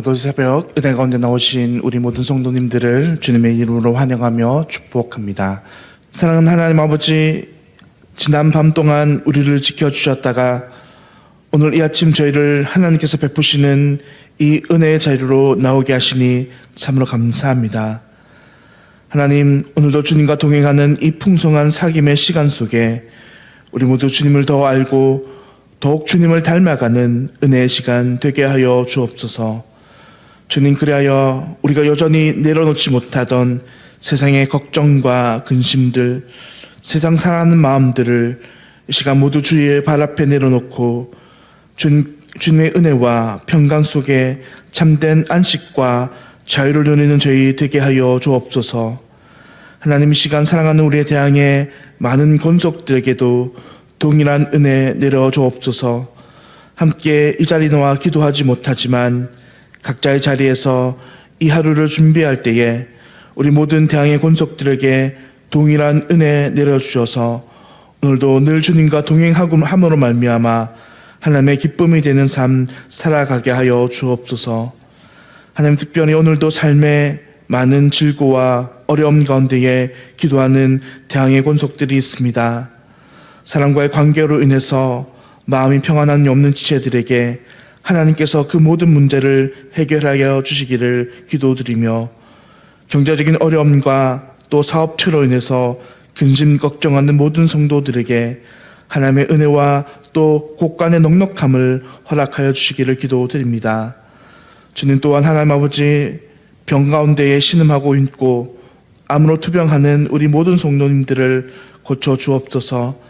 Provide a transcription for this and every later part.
오늘 새벽 은혜 가운데 나오신 우리 모든 성도님들을 주님의 이름으로 환영하며 축복합니다. 사랑하는 하나님 아버지, 지난 밤 동안 우리를 지켜주셨다가 오늘 이 아침 저희를 하나님께서 베푸시는 이 은혜의 자리로 나오게 하시니 참으로 감사합니다. 하나님, 오늘도 주님과 동행하는 이 풍성한 사귐의 시간 속에 우리 모두 주님을 더 알고 더욱 주님을 닮아가는 은혜의 시간 되게 하여 주옵소서. 주님, 그리하여 우리가 여전히 내려놓지 못하던 세상의 걱정과 근심들, 세상 살아가는 마음들을 이 시간 모두 주의 발 앞에 내려놓고 주님의 은혜와 평강 속에 참된 안식과 자유를 누리는 저희 되게 하여 주옵소서. 하나님, 이 시간 사랑하는 우리에 대항해 많은 권속들에게도 동일한 은혜 내려 주옵소서. 함께 이 자리에 나와 기도하지 못하지만 각자의 자리에서 이 하루를 준비할 때에 우리 모든 대항의 권속들에게 동일한 은혜 내려주셔서 오늘도 늘 주님과 동행함으로 말미암아 하나님의 기쁨이 되는 삶 살아가게 하여 주옵소서. 하나님, 특별히 오늘도 삶의 많은 질고와 어려움 가운데에 기도하는 대항의 권속들이 있습니다. 사람과의 관계로 인해서 마음이 평안함이 없는 지체들에게 하나님께서 그 모든 문제를 해결하여 주시기를 기도드리며, 경제적인 어려움과 또 사업체로 인해서 근심 걱정하는 모든 성도들에게 하나님의 은혜와 또 곳간의 넉넉함을 허락하여 주시기를 기도드립니다. 주님 또한 하나님 아버지, 병 가운데에 신음하고 있고 암으로 투병하는 우리 모든 성도님들을 고쳐 주옵소서.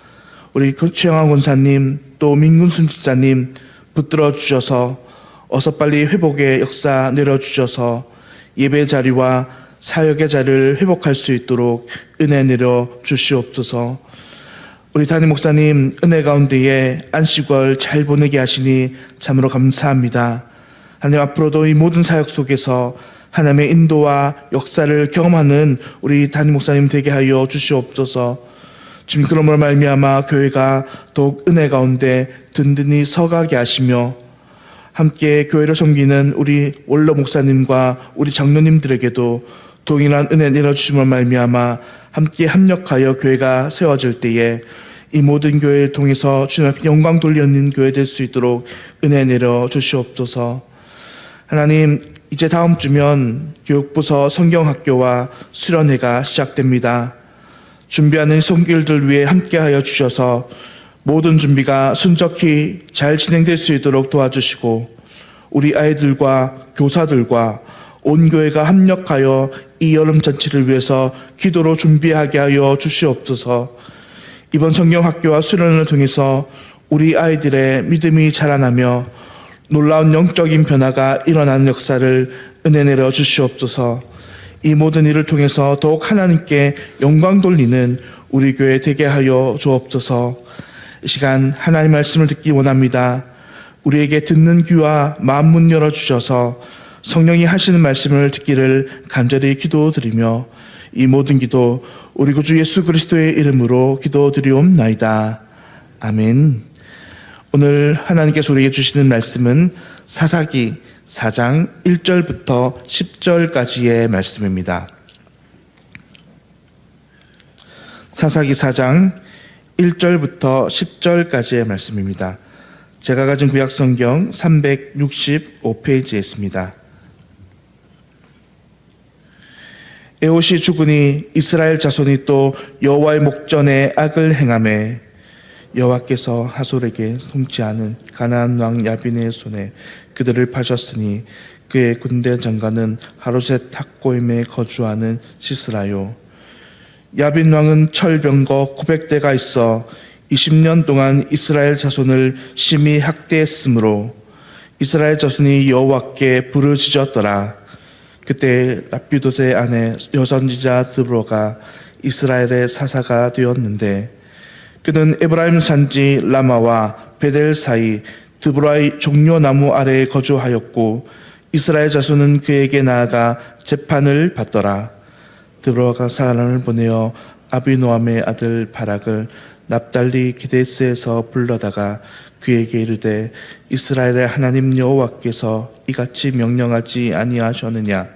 우리 최영환 권사님 또 민근순 집사님 붙들어 주셔서 어서 빨리 회복의 역사 내려주셔서 예배 자리와 사역의 자리를 회복할 수 있도록 은혜 내려 주시옵소서. 우리 담임 목사님 은혜 가운데에 안식월 잘 보내게 하시니 참으로 감사합니다. 하나님, 앞으로도 이 모든 사역 속에서 하나님의 인도와 역사를 경험하는 우리 담임 목사님 되게 하여 주시옵소서. 지금 그러므로 말미암아 교회가 더욱 은혜 가운데 든든히 서가게 하시며, 함께 교회를 섬기는 우리 원로 목사님과 우리 장로님들에게도 동일한 은혜 내려주심으로 말미암아 함께 협력하여 교회가 세워질 때에 이 모든 교회를 통해서 주님 앞에 영광 돌리는 교회 될 수 있도록 은혜 내려 주시옵소서. 하나님, 이제 다음 주면 교육부서 성경학교와 수련회가 시작됩니다. 준비하는 손길들 위해 함께하여 주셔서 모든 준비가 순적히 잘 진행될 수 있도록 도와주시고, 우리 아이들과 교사들과 온 교회가 합력하여 이 여름 잔치를 위해서 기도로 준비하게 하여 주시옵소서. 이번 성경학교와 수련을 통해서 우리 아이들의 믿음이 자라나며 놀라운 영적인 변화가 일어나는 역사를 은혜 내려 주시옵소서. 이 모든 일을 통해서 더욱 하나님께 영광 돌리는 우리 교회 되게 하여 주옵소서. 이 시간 하나님 말씀을 듣기 원합니다. 우리에게 듣는 귀와 마음 문 열어주셔서 성령이 하시는 말씀을 듣기를 간절히 기도드리며, 이 모든 기도 우리 구주 예수 그리스도의 이름으로 기도드리옵나이다. 아멘. 오늘 하나님께서 우리에게 주시는 말씀은 사사기 4장 1절부터 10절까지의 말씀입니다. 사사기 4장 1절부터 10절까지의 말씀입니다. 제가 가진 구약성경 365페이지에 있습니다. 에봇이 죽으니 이스라엘 자손이 또 여호와의 목전에 악을 행하매 여호와께서 하솔에게 통치하는 가나안 왕 야빈의 손에 그들을 파셨으니 그의 군대 장관은 하루셋 탁고임에 거주하는 시스라요. 야빈 왕은 철병거 900대가 있어 20년 동안 이스라엘 자손을 심히 학대했으므로 이스라엘 자손이 여호와께 부르짖었더라. 그때 라피도의 아내 여선지자 드보라가 이스라엘의 사사가 되었는데, 그는 에브라임 산지 라마와 베델 사이 드보라의 종려나무 아래에 거주하였고 이스라엘 자손은 그에게 나아가 재판을 받더라. 드보라가 사람을 보내어 아비노함의 아들 바락을 납달리 기데스에서 불러다가 그에게 이르되 이스라엘의 하나님 여호와께서 이같이 명령하지 아니하셨느냐?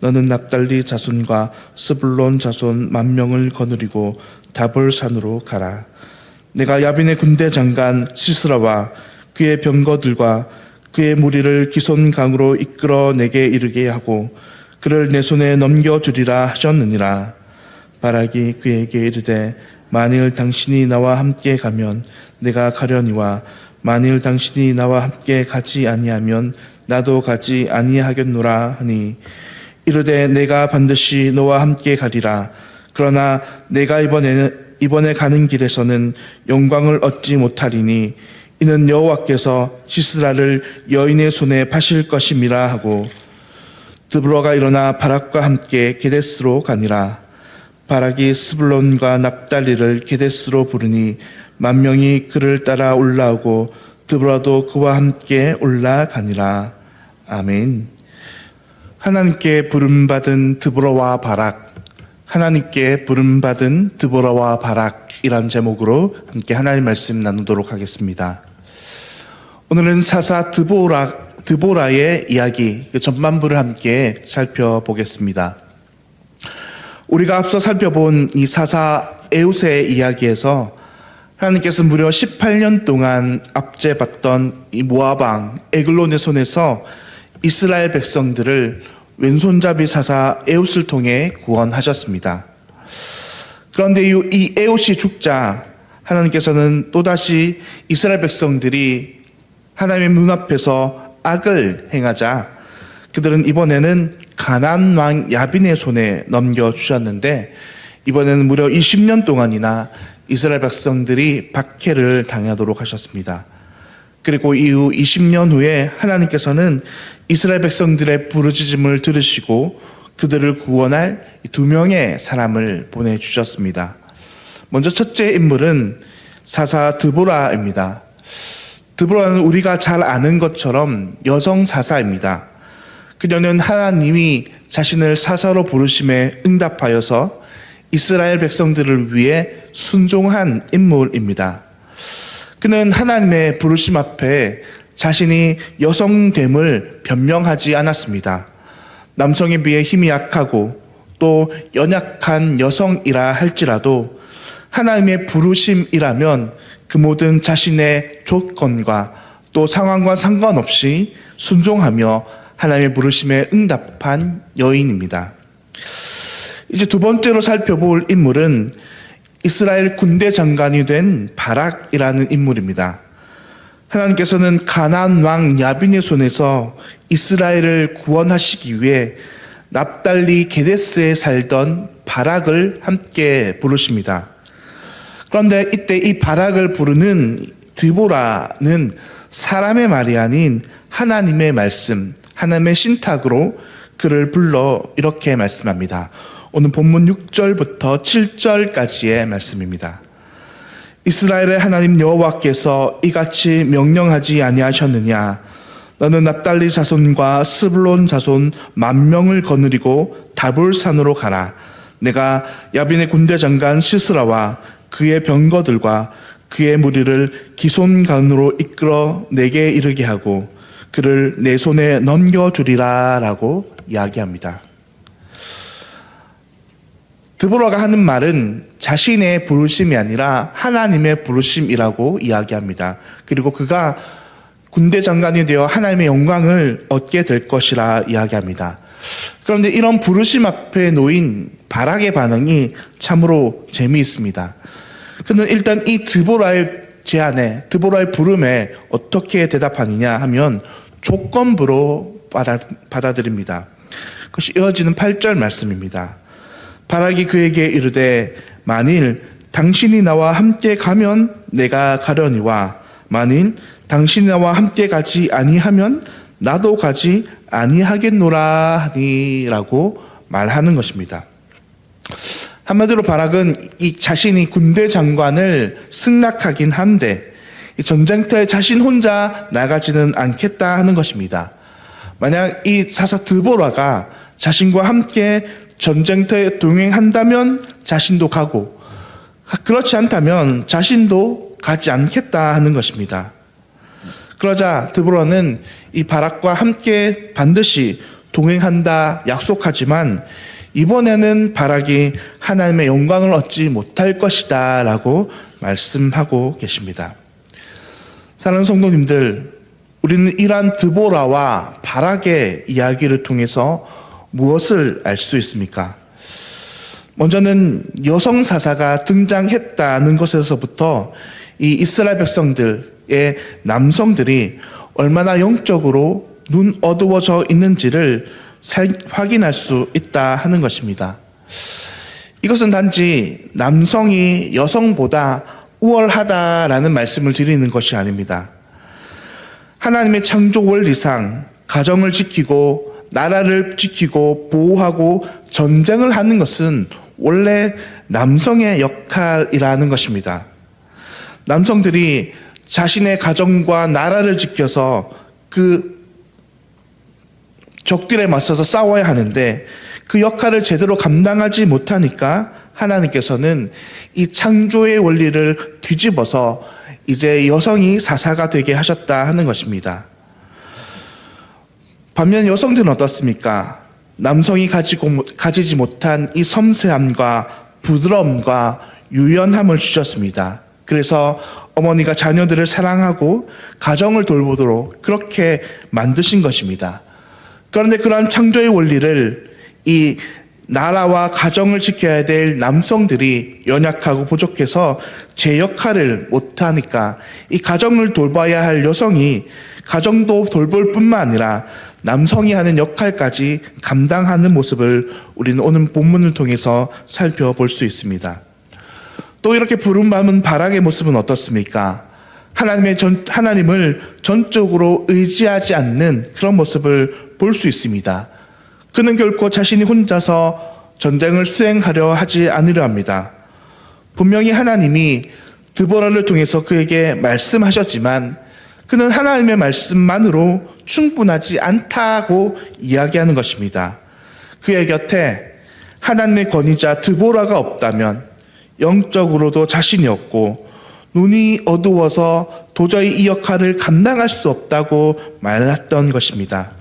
너는 납달리 자손과 스불론 자손 10,000명을 거느리고 다볼산으로 가라. 내가 야빈의 군대 장관 시스라와 그의 병거들과 그의 무리를 기손강으로 이끌어 내게 이르게 하고 그를 내 손에 넘겨주리라 하셨느니라. 바락이 그에게 이르되 만일 당신이 나와 함께 가면 내가 가려니와 만일 당신이 나와 함께 가지 아니하면 나도 가지 아니하겠노라 하니 이르되 내가 반드시 너와 함께 가리라. 그러나 내가 이번에 가는 길에서는 영광을 얻지 못하리니 이는 여호와께서 시스라를 여인의 손에 파실 것임이라 하고 드브라가 일어나 바락과 함께 게데스로 가니라. 바락이 스불론과 납달리를 게데스로 부르니 10,000명이 그를 따라 올라오고 드브라도 그와 함께 올라가니라. 아멘. 하나님께 부름받은 드보라와 바락, 하나님께 부름받은 드보라와 바락이란 제목으로 함께 하나님 말씀 나누도록 하겠습니다. 오늘은 사사 드보라의 이야기, 그 전반부를 함께 살펴보겠습니다. 우리가 앞서 살펴본 이 사사 에웃의 이야기에서 하나님께서 무려 18년 동안 압제받던 이 모압왕 에글론의 손에서 이스라엘 백성들을 왼손잡이 사사 에웃을 통해 구원하셨습니다. 그런데 이 에웃이 죽자 하나님께서는 또다시 이스라엘 백성들이 하나님의 눈앞에서 악을 행하자 그들은 이번에는 가나안 왕 야빈의 손에 넘겨주셨는데 이번에는 무려 20년 동안이나 이스라엘 백성들이 박해를 당하도록 하셨습니다. 그리고 이후 20년 후에 하나님께서는 이스라엘 백성들의 부르짖음을 들으시고 그들을 구원할 2명의 사람을 보내주셨습니다. 먼저 첫째 인물은 사사 드보라입니다. 드보라는 우리가 잘 아는 것처럼 여성 사사입니다. 그녀는 하나님이 자신을 사사로 부르심에 응답하여서 이스라엘 백성들을 위해 순종한 인물입니다. 그는 하나님의 부르심 앞에 자신이 여성됨을 변명하지 않았습니다. 남성에 비해 힘이 약하고 또 연약한 여성이라 할지라도 하나님의 부르심이라면 그 모든 자신의 조건과 또 상황과 상관없이 순종하며 하나님의 부르심에 응답한 여인입니다. 이제 두 번째로 살펴볼 인물은 이스라엘 군대 장관이 된 바락이라는 인물입니다. 하나님께서는 가나안 왕 야빈의 손에서 이스라엘을 구원하시기 위해 납달리 게데스에 살던 바락을 함께 부르십니다. 그런데 이때 이 바락을 부르는 드보라는 사람의 말이 아닌 하나님의 말씀, 하나님의 신탁으로 그를 불러 이렇게 말씀합니다. 오늘 본문 6절부터 7절까지의 말씀입니다. 이스라엘의 하나님 여호와께서 이같이 명령하지 아니하셨느냐? 너는 납달리 자손과 스불론 자손 10,000명을 거느리고 다볼산으로 가라. 내가 야빈의 군대 장관 시스라와 그의 병거들과 그의 무리를 기손강으로 이끌어 내게 이르게 하고 그를 내 손에 넘겨주리라 라고 이야기합니다. 드보라가 하는 말은 자신의 부르심이 아니라 하나님의 부르심이라고 이야기합니다. 그리고 그가 군대 장관이 되어 하나님의 영광을 얻게 될 것이라 이야기합니다. 그런데 이런 부르심 앞에 놓인 바락의 반응이 참으로 재미있습니다. 그는 일단 이 드보라의 제안에, 드보라의 부름에 어떻게 대답하느냐 하면 조건부로 받아들입니다. 그것이 이어지는 8절 말씀입니다. 바락이 그에게 이르되 만일 당신이 나와 함께 가면 내가 가려니와 만일 당신이 나와 함께 가지 아니하면 나도 가지 아니하겠노라 하니라고 말하는 것입니다. 한마디로 바락은 이 자신이 군대 장관을 승낙하긴 한데 이 전쟁터에 자신 혼자 나가지는 않겠다 하는 것입니다. 만약 이 사사 드보라가 자신과 함께 전쟁터에 동행한다면 자신도 가고 그렇지 않다면 자신도 가지 않겠다 하는 것입니다. 그러자 드보라는 이 바락과 함께 반드시 동행한다 약속하지만 이번에는 바락이 하나님의 영광을 얻지 못할 것이다 라고 말씀하고 계십니다. 사랑하는 성도님들, 우리는 이러한 드보라와 바락의 이야기를 통해서 무엇을 알 수 있습니까? 먼저는 여성 사사가 등장했다는 것에서부터 이 이스라엘 백성들의 남성들이 얼마나 영적으로 눈 어두워져 있는지를 확인할 수 있다 하는 것입니다. 이것은 단지 남성이 여성보다 우월하다라는 말씀을 드리는 것이 아닙니다. 하나님의 창조 원리상 가정을 지키고 나라를 지키고 보호하고 전쟁을 하는 것은 원래 남성의 역할이라는 것입니다. 남성들이 자신의 가정과 나라를 지켜서 그 적들에 맞서서 싸워야 하는데 그 역할을 제대로 감당하지 못하니까 하나님께서는 이 창조의 원리를 뒤집어서 이제 여성이 사사가 되게 하셨다 하는 것입니다. 반면 여성들은 어떻습니까? 남성이 가지지 못한 이 섬세함과 부드러움과 유연함을 주셨습니다. 그래서 어머니가 자녀들을 사랑하고 가정을 돌보도록 그렇게 만드신 것입니다. 그런데 그러한 창조의 원리를 이 나라와 가정을 지켜야 될 남성들이 연약하고 부족해서 제 역할을 못하니까 이 가정을 돌봐야 할 여성이 가정도 돌볼 뿐만 아니라 남성이 하는 역할까지 감당하는 모습을 우리는 오늘 본문을 통해서 살펴볼 수 있습니다. 또 이렇게 부름받은 바락의 모습은 어떻습니까? 하나님을 전적으로 의지하지 않는 그런 모습을 볼 수 있습니다. 그는 결코 자신이 혼자서 전쟁을 수행하려 하지 않으려 합니다. 분명히 하나님이 드보라를 통해서 그에게 말씀하셨지만 그는 하나님의 말씀만으로 충분하지 않다고 이야기하는 것입니다. 그의 곁에 하나님의 권위자 드보라가 없다면 영적으로도 자신이 없고 눈이 어두워서 도저히 이 역할을 감당할 수 없다고 말했던 것입니다.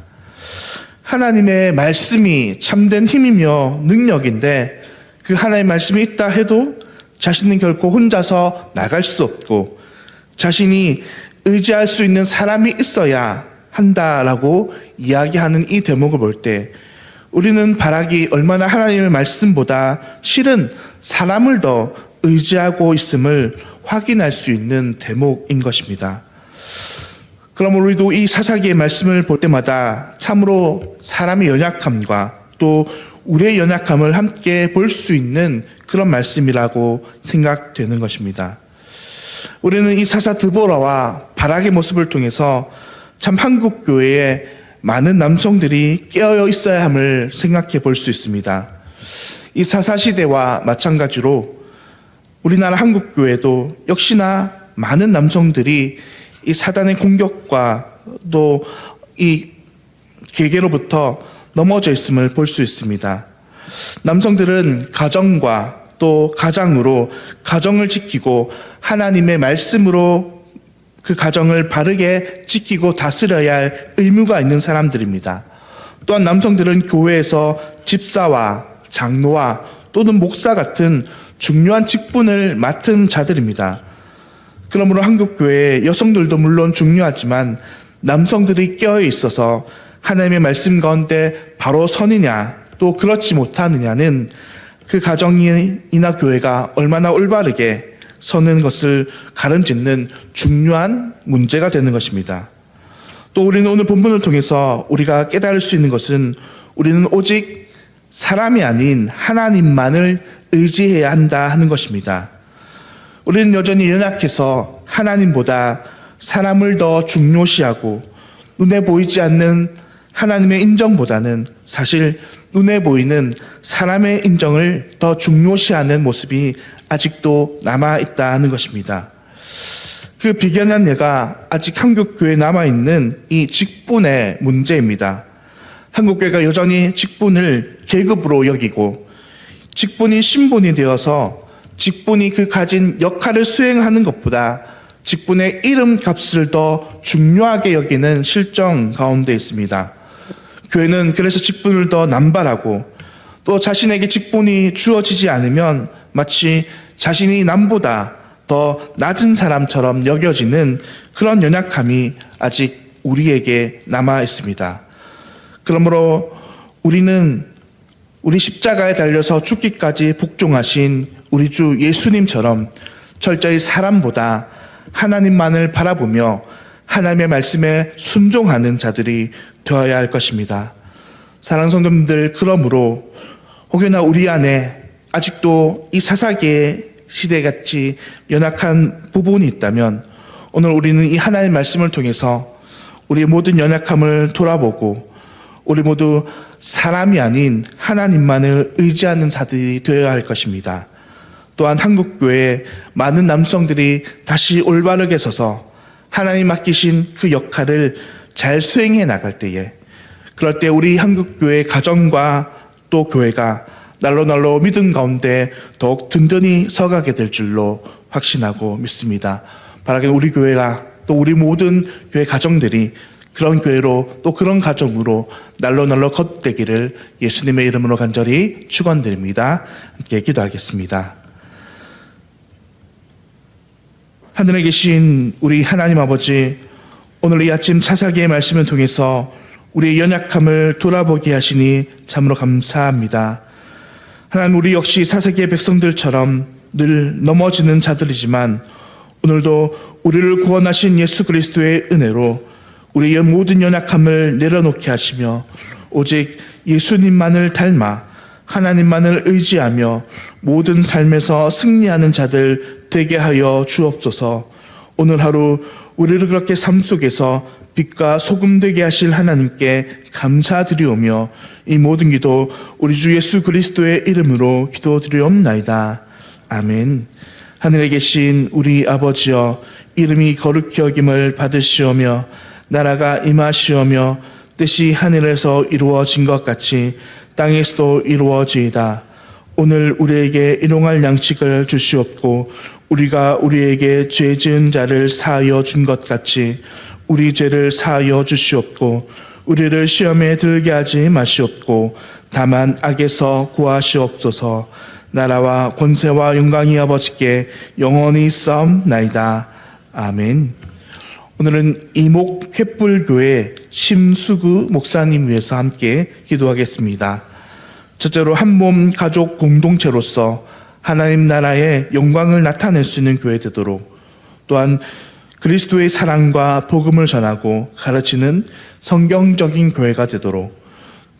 하나님의 말씀이 참된 힘이며 능력인데 그 하나님의 말씀이 있다 해도 자신은 결코 혼자서 나갈 수 없고 자신이 의지할 수 있는 사람이 있어야 한다라고 이야기하는 이 대목을 볼 때 우리는 바락이 얼마나 하나님의 말씀보다 실은 사람을 더 의지하고 있음을 확인할 수 있는 대목인 것입니다. 그럼 우리도 이 사사기의 말씀을 볼 때마다 참으로 사람의 연약함과 또 우리의 연약함을 함께 볼 수 있는 그런 말씀이라고 생각되는 것입니다. 우리는 이 사사 드보라와 바락의 모습을 통해서 참 한국 교회에 많은 남성들이 깨어 있어야 함을 생각해 볼 수 있습니다. 이 사사 시대와 마찬가지로 우리나라 한국 교회도 역시나 많은 남성들이 이 사단의 공격과 또 이 계계로부터 넘어져 있음을 볼 수 있습니다. 남성들은 가정과 또 가장으로 가정을 지키고 하나님의 말씀으로 그 가정을 바르게 지키고 다스려야 할 의무가 있는 사람들입니다. 또한 남성들은 교회에서 집사와 장로와 또는 목사 같은 중요한 직분을 맡은 자들입니다. 그러므로 한국교회의 여성들도 물론 중요하지만 남성들이 깨어 있어서 하나님의 말씀 가운데 바로 서느냐 또 그렇지 못하느냐는 그 가정이나 교회가 얼마나 올바르게 서는 것을 가름짓는 중요한 문제가 되는 것입니다. 또 우리는 오늘 본문을 통해서 우리가 깨달을 수 있는 것은 우리는 오직 사람이 아닌 하나님만을 의지해야 한다 하는 것입니다. 우리는 여전히 연약해서 하나님보다 사람을 더 중요시하고 눈에 보이지 않는 하나님의 인정보다는 사실 눈에 보이는 사람의 인정을 더 중요시하는 모습이 아직도 남아있다 하는 것입니다. 그 비견한 예가 아직 한국교회에 남아있는 이 직분의 문제입니다. 한국교회가 여전히 직분을 계급으로 여기고 직분이 신분이 되어서 직분이 그 가진 역할을 수행하는 것보다 직분의 이름값을 더 중요하게 여기는 실정 가운데 있습니다. 교회는 그래서 직분을 더 남발하고 또 자신에게 직분이 주어지지 않으면 마치 자신이 남보다 더 낮은 사람처럼 여겨지는 그런 연약함이 아직 우리에게 남아 있습니다. 그러므로 우리는 우리 십자가에 달려서 죽기까지 복종하신 우리 주 예수님처럼 철저히 사람보다 하나님만을 바라보며 하나님의 말씀에 순종하는 자들이 되어야 할 것입니다. 사랑하는 성도님들, 그러므로 혹여나 우리 안에 아직도 이 사사기의 시대같이 연약한 부분이 있다면 오늘 우리는 이 하나님의 말씀을 통해서 우리의 모든 연약함을 돌아보고 우리 모두 사람이 아닌 하나님만을 의지하는 자들이 되어야 할 것입니다. 또한 한국교회에 많은 남성들이 다시 올바르게 서서 하나님 맡기신 그 역할을 잘 수행해 나갈 때에, 그럴 때 우리 한국교회 가정과 또 교회가 날로 믿음 가운데 더욱 든든히 서가게 될 줄로 확신하고 믿습니다. 바라기는 우리 교회가 또 우리 모든 교회 가정들이 그런 교회로 또 그런 가정으로 날로 걷되기를 예수님의 이름으로 간절히 축원드립니다. 함께 기도하겠습니다. 하늘에 계신 우리 하나님 아버지, 오늘 이 아침 사사기의 말씀을 통해서 우리의 연약함을 돌아보게 하시니 참으로 감사합니다. 하나님, 우리 역시 사사기의 백성들처럼 늘 넘어지는 자들이지만 오늘도 우리를 구원하신 예수 그리스도의 은혜로 우리의 모든 연약함을 내려놓게 하시며 오직 예수님만을 닮아 하나님만을 의지하며 모든 삶에서 승리하는 자들 되게 하여 주옵소서. 오늘 하루 우리를 그렇게 삶 속에서 빛과 소금 되게 하실 하나님께 감사드리오며 이 모든 기도 우리 주 예수 그리스도의 이름으로 기도드리옵나이다. 아멘. 하늘에 계신 우리 아버지여, 이름이 거룩히 여김을 받으시오며 나라가 임하시오며 뜻이 하늘에서 이루어진 것 같이 땅에서도 이루어지이다. 오늘 우리에게 일용할 양식을 주시옵고 우리가 우리에게 죄 지은 자를 사하여 준 것 같이 우리 죄를 사하여 주시옵고 우리를 시험에 들게 하지 마시옵고 다만 악에서 구하시옵소서. 나라와 권세와 영광이 아버지께 영원히 있사옵나이다. 아멘. 오늘은 이목 횃불교회 심수구 목사님 위해서 함께 기도하겠습니다. 첫째로 한몸 가족 공동체로서 하나님 나라의 영광을 나타낼 수 있는 교회 되도록, 또한 그리스도의 사랑과 복음을 전하고 가르치는 성경적인 교회가 되도록,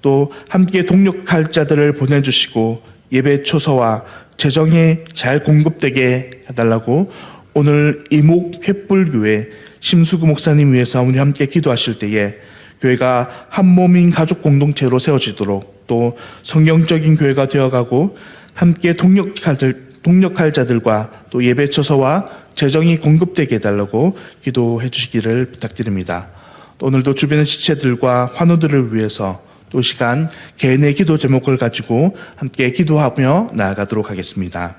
또 함께 동력할 자들을 보내주시고 예배 초서와 재정이 잘 공급되게 해달라고 오늘 이목 횃불교회 심수구 목사님 위해서 우리 함께 기도하실 때에 교회가 한 몸인 가족 공동체로 세워지도록, 또 성경적인 교회가 되어가고 함께 동력할 자들과 또 예배 처소와 재정이 공급되게 해달라고 기도해 주시기를 부탁드립니다. 또 오늘도 주변의 지체들과 환우들을 위해서 또 시간 개인의 기도 제목을 가지고 함께 기도하며 나아가도록 하겠습니다.